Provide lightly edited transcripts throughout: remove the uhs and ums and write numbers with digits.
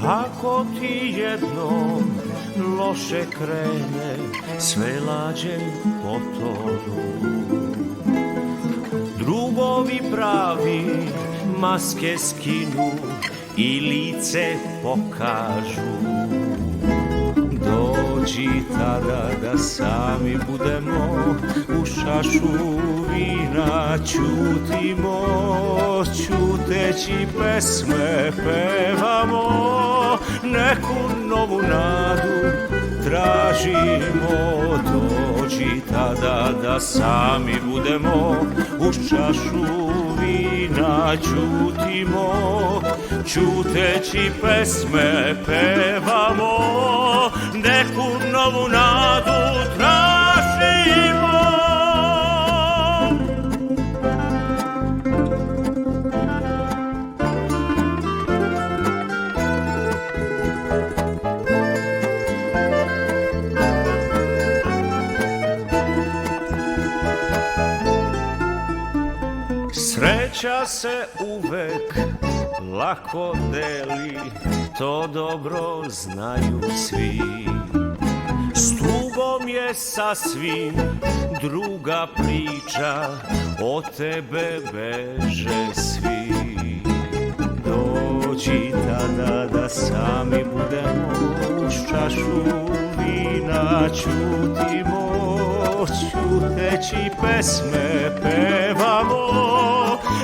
Ako ti jednom loše krene, sve lađe potonu. Drugovi pravi maske skinu i lice pokažu. Dođi tada da sami budemo u šašu vina ćutimo, ćuteći pesme pevamo, neku novu nadu tražimo. Dođi tada da sami budemo u šašu vina ćutimo, ćuteći pesme pevamo, neku novu nadu tražimo. Sreća se uvek lako deli, to dobro znaju svi. S tugom je sasvim druga priča, od tebe beže svi. Dođi tada da sami budemo u čašu vina ćutimo, ćuteći pesme pevamo,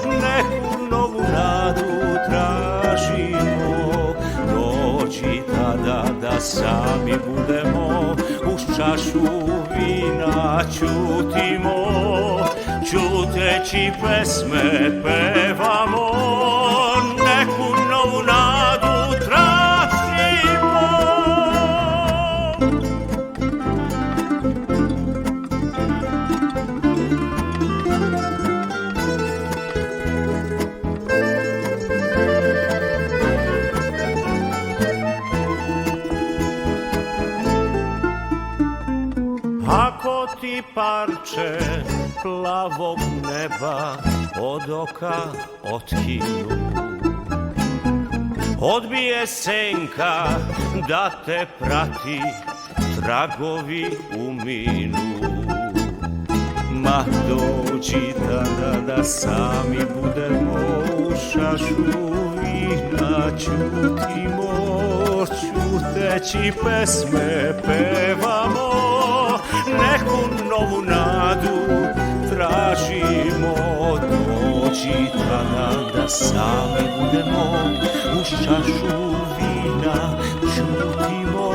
neku novu nadu tražimo. Dođi tada da sami budemo uz čašu vina ćutimo, ćuteći pesme pevamo, neku novu nadu tražimo. Ako ti parče plavog neba od oka otkinu, odbije senka da te prati, tragovi uminu. Ma dođi tada da sami budemo u šašu vina ćutimo, ćuteći pesme pevamo, neku novu nadu tražimo. Dođi tada da sami budemo u šašu vina ćutimo,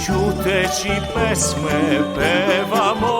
ćuteći pesme pevamo,